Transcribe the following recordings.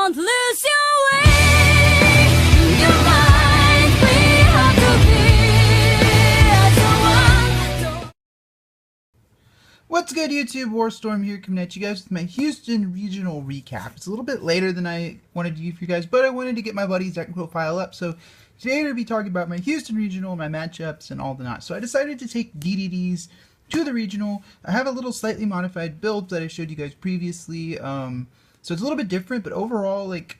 Don't lose your way. Your mind, we have to be as one. What's good, YouTube? Warstorm here, coming at you guys with my Houston regional recap. It's a little bit later than I wanted to do for you guys, but I wanted to get my buddy's deck profile up. So today I'm going to be talking about my Houston regional, my matchups, and all the not. So I decided to take DDDs to the regional. I have a little slightly modified build that I showed you guys previously. So it's a little bit different, but overall, like,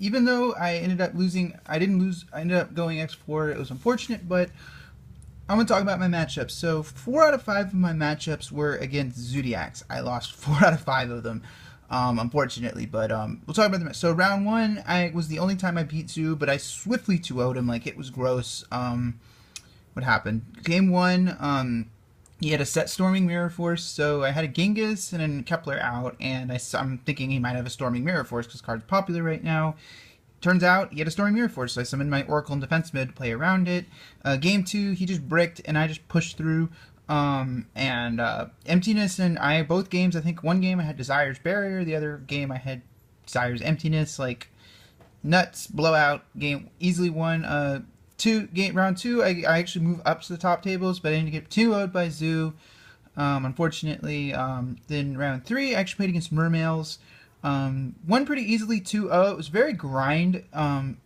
even though I ended up losing, I ended up going X4. It was unfortunate, but I'm going to talk about my matchups. So 4 out of 5 of my matchups were against Zodiacs. I lost 4 out of 5 of them, unfortunately, but we'll talk about them. So round 1, I was the only time I beat Zoo, but I swiftly 2-0'd him. Like, it was gross. What happened? Game 1, he had a set Storming Mirror Force, so I had a Genghis and then Kepler out, and I'm thinking he might have a Storming Mirror Force because the card's popular right now. Turns out he had a Storming Mirror Force, so I summoned my Oracle and Defense Mid to play around it. Game 2, he just bricked, and I just pushed through. Emptiness and I, both games, I think one game I had Desire's Barrier, the other game I had Desire's Emptiness, like, nuts, blowout, game, easily won. Round 2, I actually moved up to the top tables, but I didn't get 2-0'd by Zoo, unfortunately. Then round 3, I actually played against Mermails. Won pretty easily 2-0. It was very grind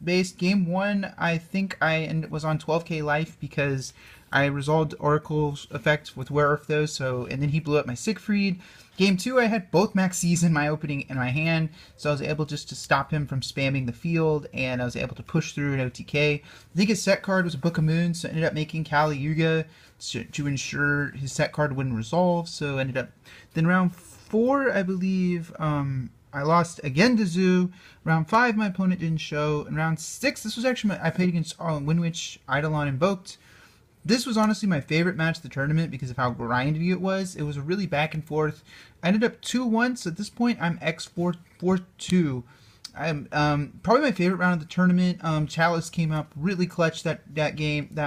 based. Game 1, I think I was on 12k life because I resolved Oracle's effect with Werewolf though, and then he blew up my Siegfried. Game 2, I had both Maxis in my opening in my hand, so I was able just to stop him from spamming the field, and I was able to push through an OTK. I think his set card was a Book of Moons, so I ended up making Kali Yugioh to ensure his set card wouldn't resolve, so ended up... Then round 4, I believe, I lost again to Zoo. Round 5, my opponent didn't show. And round 6, this was actually I played against Winwich, Eidolon, Invoked. This was honestly my favorite match of the tournament because of how grindy it was. It was a really back and forth. I ended up 2-1, so at this point I'm X4-2. I'm probably my favorite round of the tournament. Chalice came up really clutch that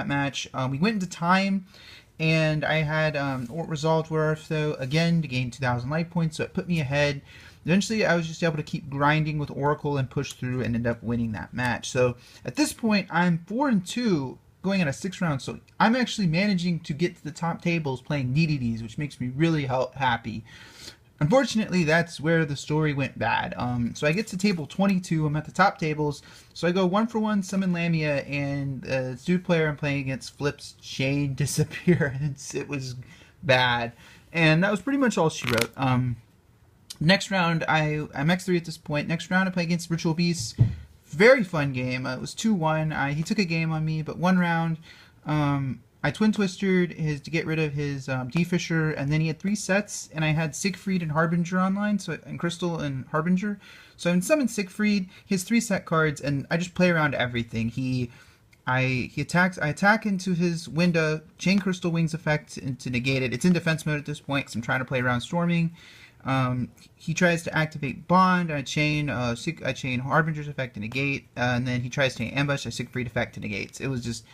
match. We went into time, and I had resolved Werewolf though again to gain 2,000 life points, so it put me ahead. Eventually, I was just able to keep grinding with Oracle and push through and end up winning that match. So at this point, I'm 4-2. Going on a 6 round, so I'm actually managing to get to the top tables playing DDDs, which makes me really happy. Unfortunately, that's where the story went bad. So I get to table 22, I'm at the top tables, so I go 1-for-1, summon Lamia, and the dude player I'm playing against flips Chain Disappearance. It was bad, and that was pretty much all she wrote. Next round, I'm X3 at this point. Next round, I play against Ritual Beasts. Very fun game. It was 2-1. He took a game on me, but one round, I Twin Twistered to get rid of his D-Fisher, and then he had 3 sets, and I had Siegfried and Harbinger online, and Crystal and Harbinger. So I summoned Siegfried, his 3 set cards, and I just play around everything. I attack into his window, Chain Crystal Wings effect to negate it. It's in defense mode at this point because I'm trying to play around Storming. He tries to activate Bond, I chain Harbinger's effect to negate, and then he tries to ambush, I Siegfried effect to negate. It was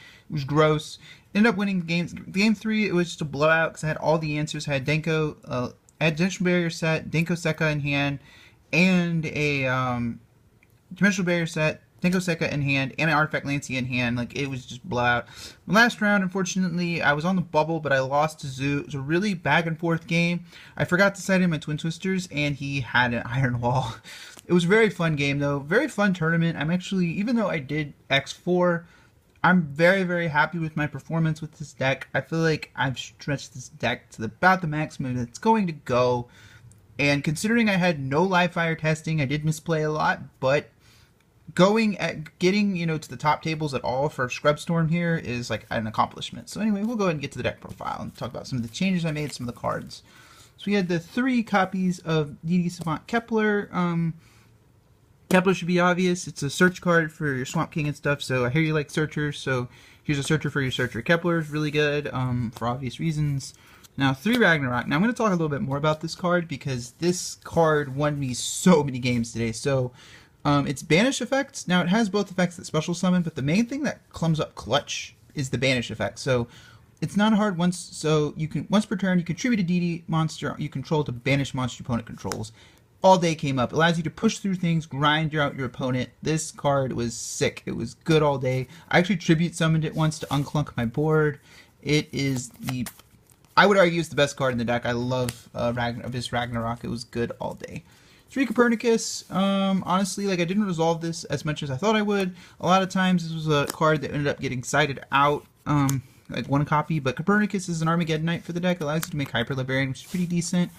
gross. Ended up winning the games. Game 3, it was just a blowout because I had all the answers. I had Denko, I had Dimensional Barrier set, Denko Sekka in hand, and a Dimensional Barrier set, Denko Sekka in hand, and an Artifact Lancey in hand. Like, it was just blowout. The last round, unfortunately, I was on the bubble, but I lost to Zoo. It was a really back and forth game. I forgot to set in my Twin Twisters, and he had an Iron Wall. It was a very fun game, though. Very fun tournament. I'm actually, even though I did X4, I'm very, very happy with my performance with this deck. I feel like I've stretched this deck to about the maximum it's going to go. And considering I had no live fire testing, I did misplay a lot, but getting to the top tables at all for Scrubstorm here is like an accomplishment. So anyway, we'll go ahead and get to the deck profile and talk about some of the changes I made, some of the cards. So we had the 3 copies of DD Savant Kepler. Kepler should be obvious. It's a search card for your Swamp King and stuff, so I hear you like searchers, so here's a searcher for your searcher. Kepler is really good for obvious reasons. Now, 3 Ragnarok. Now, I'm going to talk a little bit more about this card because this card won me so many games today. So, it's Banish effects. Now, it has both effects that special summon, but the main thing that comes up clutch is the Banish effect. So, it's not hard once per turn, you contribute a DD monster you control to banish monster your opponent controls. all day came up. It allows you to push through things, grind out your opponent. This card was sick. It was good all day. I actually tribute summoned it once to unclunk my board. It is the, I would argue, it's the best card in the deck. I love Abyss Ragnarok. It was good all day. 3 Copernicus, honestly, like, I didn't resolve this as much as I thought I would. A lot of times this was a card that ended up getting sided out, like 1 copy, but Copernicus is an Armageddonite for the deck. It allows you to make Hyper Librarian, which is pretty decent.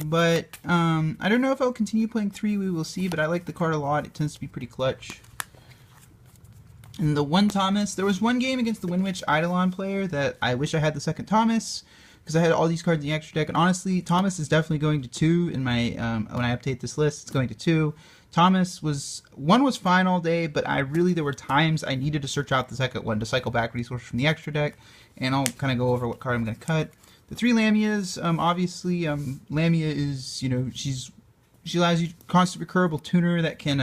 But I don't know if I'll continue playing 3, we will see, but I like the card a lot. It tends to be pretty clutch. And the 1 Thomas, there was one game against the Winwitch Eidolon player that I wish I had the 2nd Thomas, because I had all these cards in the extra deck. And honestly, Thomas is definitely going to 2 in my when I update this list. It's going to 2. Thomas was, 1 was fine all day, but there were times I needed to search out the 2nd one to cycle back resources from the extra deck, and I'll kind of go over what card I'm going to cut. The 3 Lamias, obviously, Lamia is, you know, she allows you constant recurable tuner that can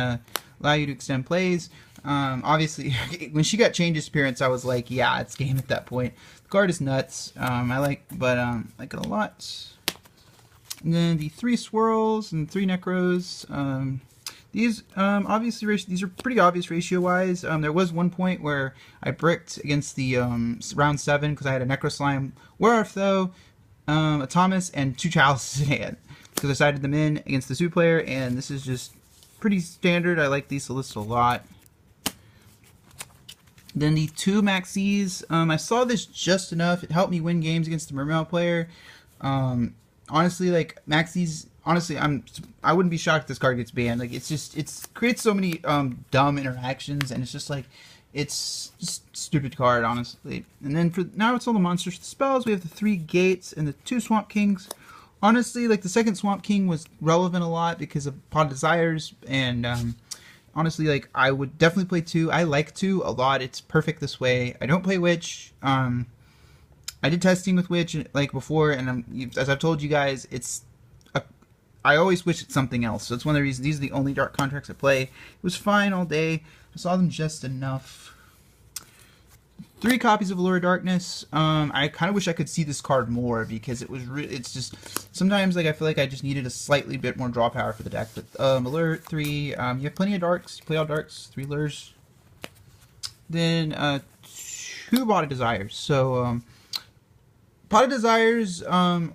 allow you to extend plays. Obviously, when she got Chain Disappearance, I was like, yeah, it's game at that point. The card is nuts. I like it a lot. And then the 3 Swirls and 3 Necros. These obviously these are pretty obvious ratio-wise. There was one point where I bricked against the round 7 because I had a Necro Slime Werewolf though, a Thomas, and 2 Chalices in hand because I sided them in against the Zoo player, and this is just pretty standard. I like these lists a lot. Then the 2 Maxis, I saw this just enough. It helped me win games against the Mermail player. Honestly, like, Maxis, honestly, I wouldn't be shocked if this card gets banned. Like, it creates so many dumb interactions, and it's just like, it's just a stupid card, honestly. And then for now, it's all the monsters. The spells, we have the 3 Gates and the 2 Swamp Kings. Honestly, like, the 2nd Swamp King was relevant a lot because of Pot of Desires, and honestly, like, I would definitely play 2. I like 2 a lot. It's perfect this way. I don't play Witch. I did testing with Witch like before, and as I've told you guys, I always wish it's something else. So it's one of the reasons these are the only Dark Contracts I play. It was fine all day. I saw them just enough. 3 copies of Allure of Darkness. I kind of wish I could see this card more because it's just sometimes, like, I feel like I just needed a slightly bit more draw power for the deck. But Allure 3, you have plenty of darks. You play all darks. 3 lures. Then 2 Pot of Desires. So Pot of Desires, and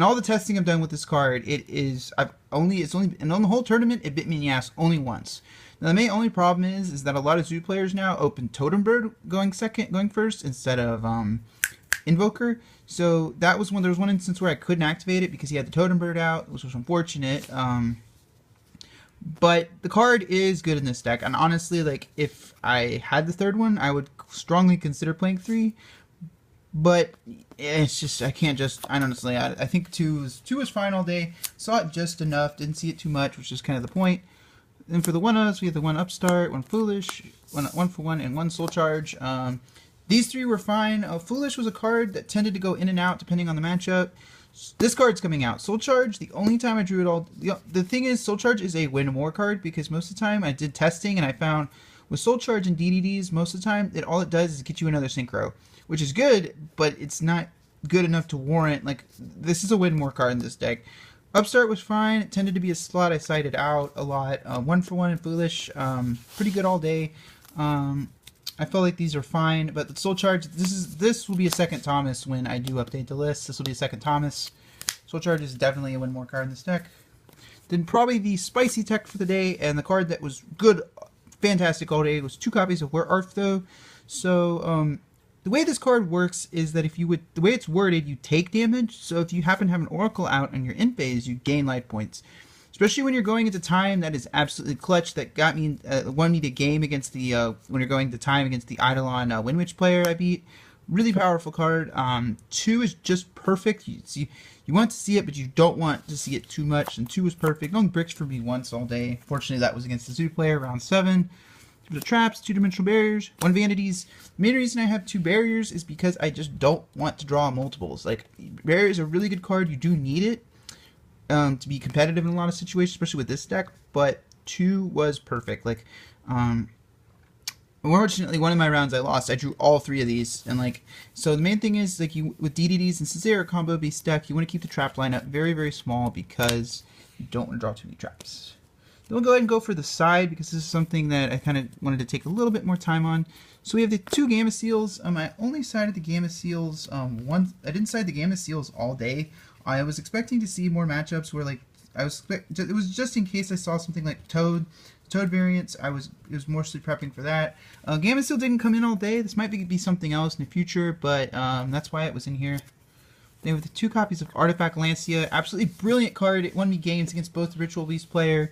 all the testing I've done with this card, it's only, and on the whole tournament, it bit me in the ass only once. Now, the only problem is that a lot of Zoo players now open Totem Bird going first instead of Invoker. So there was one instance where I couldn't activate it because he had the Totem Bird out, which was unfortunate. But the card is good in this deck, and honestly, like, if I had the 3rd one, I would strongly consider playing 3. But it's just, I think 2 was fine all day. Saw it just enough, didn't see it too much, which is kind of the point. And for the 1-ofs, we have the 1 Upstart, 1 Foolish, 1 for 1, and 1 Soul Charge. These 3 were fine. Foolish was a card that tended to go in and out depending on the matchup. This card's coming out. Soul Charge, the only time I drew it all... The thing is, Soul Charge is a win more card because most of the time I did testing and I found with Soul Charge and DDDs, most of the time, all it does is get you another Synchro, which is good, but it's not good enough to warrant, like, this is a win more card in this deck. Upstart was fine. It tended to be a slot I sided out a lot. 1 for 1 and Foolish, pretty good all day. I feel like these are fine, but the Soul Charge, this will be a 2nd Thomas when I do update the list. This will be a 2nd Thomas. Soul Charge is definitely a win more card in this deck. Then probably the spicy tech for the day, and the card that was good, fantastic all day, was 2 copies of Where Arf though. So, the way this card works is that the way it's worded, you take damage. So if you happen to have an Oracle out on your end phase, you gain life points. Especially when you're going into time, that is absolutely clutch. That got me, won me the game against the, when you're going to time against the Eidolon Winwitch player I beat. Really powerful card. 2 is just perfect. You want to see it, but you don't want to see it too much. And 2 was perfect. Only bricks for me once all day. Fortunately, that was against the Zoo player, round 7. The traps, 2-dimensional barriers, 1 vanities. The main reason I have 2 barriers is because I just don't want to draw multiples. Like, barrier is a really good card. You do need it to be competitive in a lot of situations, especially with this deck. But 2 was perfect. Like, Unfortunately, one of my rounds I lost. I drew all 3 of these, and like, so the main thing is like you with DDDs, and since they are a combo based deck, you want to keep the trap lineup very, very small because you don't want to draw too many traps. Then we'll go ahead and go for the side because this is something that I kind of wanted to take a little bit more time on. So we have the 2 Gamma Seals. I only sided the Gamma Seals I didn't side the Gamma Seals all day. I was expecting to see more matchups where like it was just in case I saw something like Toad variants. It was mostly prepping for that. Gamma Seal didn't come in all day. This might be something else in the future, but that's why it was in here. Then with the 2 copies of Artifact Lancia, absolutely brilliant card. It won me games against both the Ritual Beast player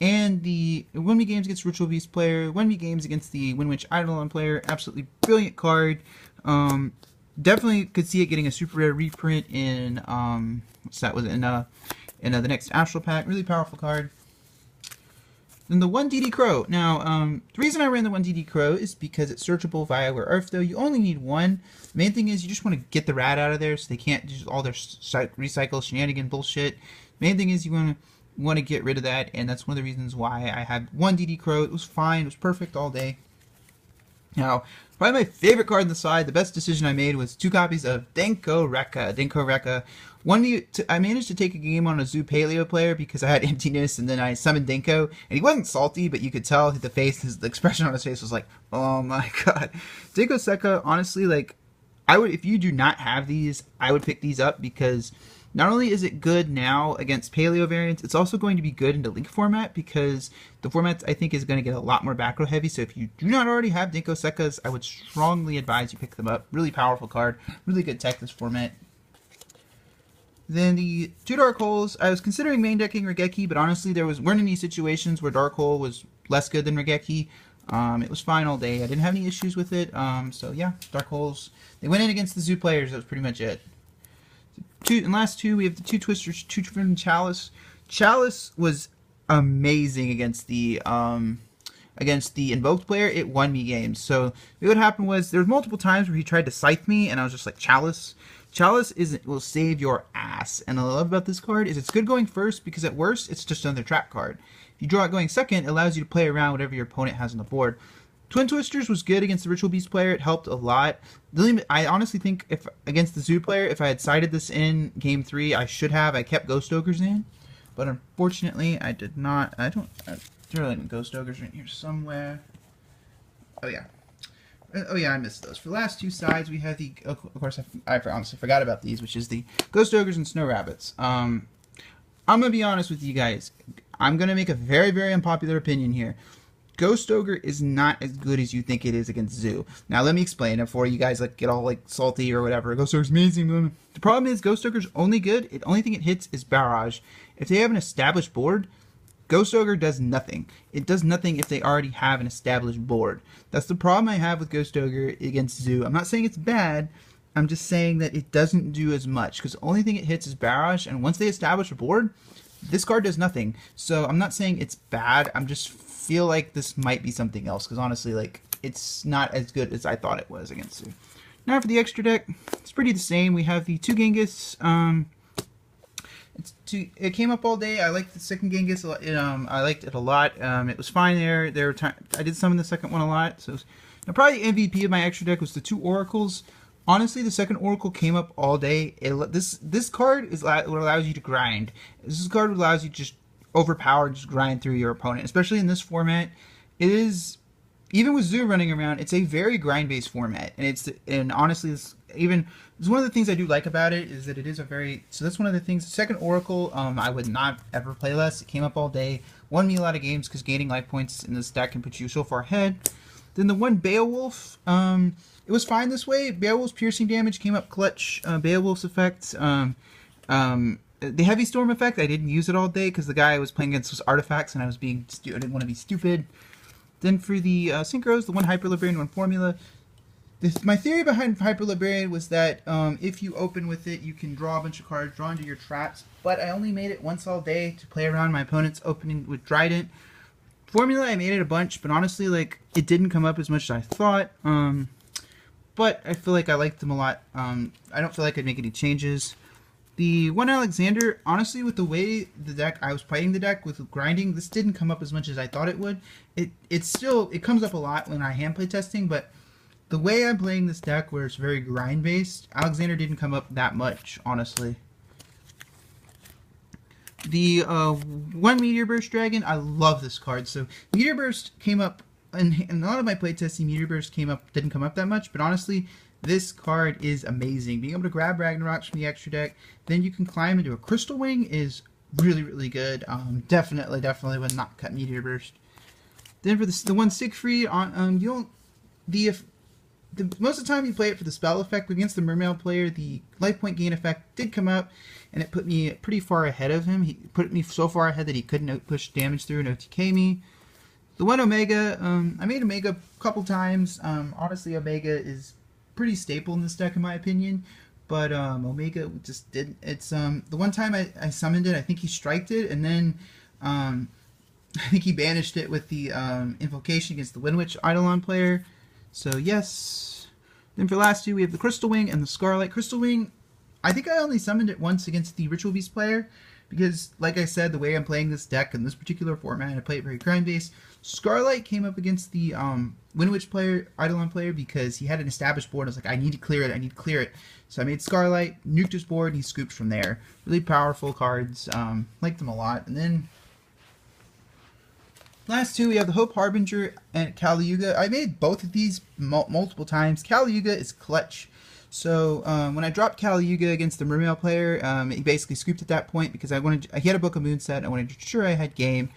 and it won me games against Ritual Beast player. Won me games against the Windwitch Eidolon player. Absolutely brilliant card. Definitely could see it getting a super rare reprint in the next Astral Pack. Really powerful card. Then the 1DD Crow. Now, the reason I ran the 1DD Crow is because it's searchable via Where Earth, though. You only need 1. The main thing is you just want to get the rat out of there so they can't do all their recycle shenanigan bullshit. The main thing is you want to get rid of that, and that's one of the reasons why I had 1DD Crow. It was fine. It was perfect all day. Now, probably my favorite card on the side, the best decision I made was 2 copies of Denko Rekka. I managed to take a game on a Zoo Paleo player because I had emptiness, and then I summoned Denko, and he wasn't salty, but you could tell the expression on his face was like, oh my god. Denko Sekka, honestly, like, if you do not have these, I would pick these up because not only is it good now against Paleo variants, it's also going to be good into Link format because the format, I think, is going to get a lot more back row heavy. So if you do not already have Denko Sekkas, I would strongly advise you pick them up. Really powerful card. Really good tech this format. Then the 2 Dark Holes, I was considering main decking Regeki, but honestly there weren't any situations where Dark Hole was less good than Regeki. It was fine all day. I didn't have any issues with it. So yeah, Dark Holes. They went in against the Zoo players. That was pretty much it. Last 2, we have the 2 Twisters, 2 different Chalice. Chalice was amazing against the Invoked player. It won me games. So what happened was there was multiple times where he tried to scythe me, and I was just like, Chalice will save your ass. And what I love about this card is it's good going first because at worst it's just another trap card. If you draw it going second, it allows you to play around whatever your opponent has on the board. Twin Twisters was good against the Ritual Beast player. It helped a lot. I honestly think if against the Zoo player, if I had sided this in Game 3, I should have. I kept Ghost Ogres in, but unfortunately I did not. There are Ghost Ogres right here somewhere. Oh yeah. I missed those. For the last 2 sides, we have the... Of course, I honestly forgot about these, which is the Ghost Ogres and Snow Rabbits. I'm going to be honest with you guys. I'm going to make a very, very unpopular opinion here. Ghost Ogre is not as good as you think it is against Zoo. Now, let me explain before you guys get all salty or whatever. Ghost Ogre's amazing. The problem is Ghost Ogre's only good. The only thing it hits is Barrage. If they have an established board, Ghost Ogre does nothing. It does nothing if they already have an established board. That's the problem I have with Ghost Ogre against Zoo. I'm not saying it's bad. I'm just saying that it doesn't do as much because the only thing it hits is Barrage, and once they establish a board, this card does nothing. So I'm not saying it's bad. I'm just feel like this might be something else because honestly, it's not as good as I thought it was against Zoo. Now for the extra deck, it's pretty the same. We have the 2 Genghis. It came up all day. I liked the second Genghis. I liked it a lot. It was fine there. I did summon the second one a lot. So probably the MVP of my extra deck was the 2 Oracles. Honestly, the second Oracle came up all day. This card is what allows you to grind. This card allows you to just overpower and just grind through your opponent, especially in this format. It is, even with Zoo running around, it's a very grind-based format, and honestly, it's one of the things I do like about it is that it is so that's one of the things. The second Oracle, I would not ever play less. It came up all day, won me a lot of games because gaining life points in this deck can put you so far ahead. Then the 1 Beowulf, it was fine this way. Beowulf's piercing damage came up clutch. Beowulf's effect, the Heavy Storm effect, I didn't use it all day because the guy I was playing against was artifacts and I didn't want to be stupid. Then for the Synchros, the 1 Hyper Librarian, 1 Formula. My theory behind Hyper Librarian was that if you open with it, you can draw a bunch of cards, draw into your traps, but I only made it once all day to play around my opponent's opening with Trident. Formula, I made it a bunch, but honestly, it didn't come up as much as I thought. But I feel like I liked them a lot. I don't feel like I'd make any changes. The one Alexander, honestly, with the way the deck I was playing the deck with grinding, this didn't come up as much as I thought it would. It comes up a lot when I hand play testing, but the way I'm playing this deck, where it's very grind based, Alexander didn't come up that much, honestly. The one Meteor Burst Dragon, I love this card. So Meteor Burst came up, and in a lot of my playtesting, Meteor Burst didn't come up that much, but honestly, this card is amazing. Being able to grab Ragnaroks from the extra deck, then you can climb into a Crystal Wing is really, really good. Definitely would not cut Meteor Burst. Then for the one Siegfried, you don't most of the time you play it for the spell effect. But against the Mermail player, the life point gain effect did come up, and it put me pretty far ahead of him. He put me so far ahead that he couldn't push damage through and OTK me. The one Omega, I made Omega a couple times. Honestly, Omega is pretty staple in this deck in my opinion, but Omega just didn't. It's the one time I summoned it, I think he striked it, and then I think he banished it with the invocation against the Windwitch Eidolon player. So yes. Then for the last two, we have the Crystal Wing and the Scarlight. Crystal Wing, I think I only summoned it once against the Ritual Beast player, because like I said, the way I'm playing this deck in this particular format, I play it very grind based. Scarlight came up against the Windwitch player, Eidolon player, because he had an established board. I was like, I need to clear it, So I made Scarlight, nuked his board, and he scooped from there. Really powerful cards, liked them a lot. And then last two, we have the Hope Harbinger and Kali Yuga. I made both of these multiple times. Kali Yuga is clutch. So when I dropped Kali Yuga against the Mermail player, he basically scooped at that point because he had a Book of Moon set. I wanted to ensure I had game.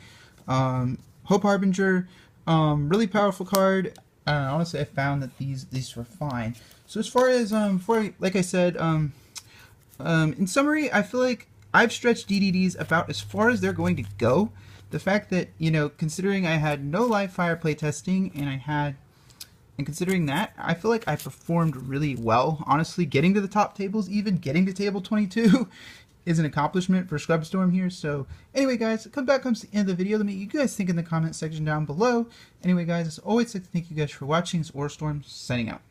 Hope Harbinger, really powerful card. Honestly, I found that these were fine. So as far as like I said, in summary, I feel like I've stretched DDDs about as far as they're going to go. The fact that, considering I had no live fire playtesting and considering that, I feel like I performed really well. Honestly, getting to the top tables, even getting to table 22, is an accomplishment for Scrubstorm here. So anyway, guys, comes to the end of the video. Let me know what you guys think in the comment section down below. Anyway, guys, as always, I'd like to thank you guys for watching. It's Storm signing out.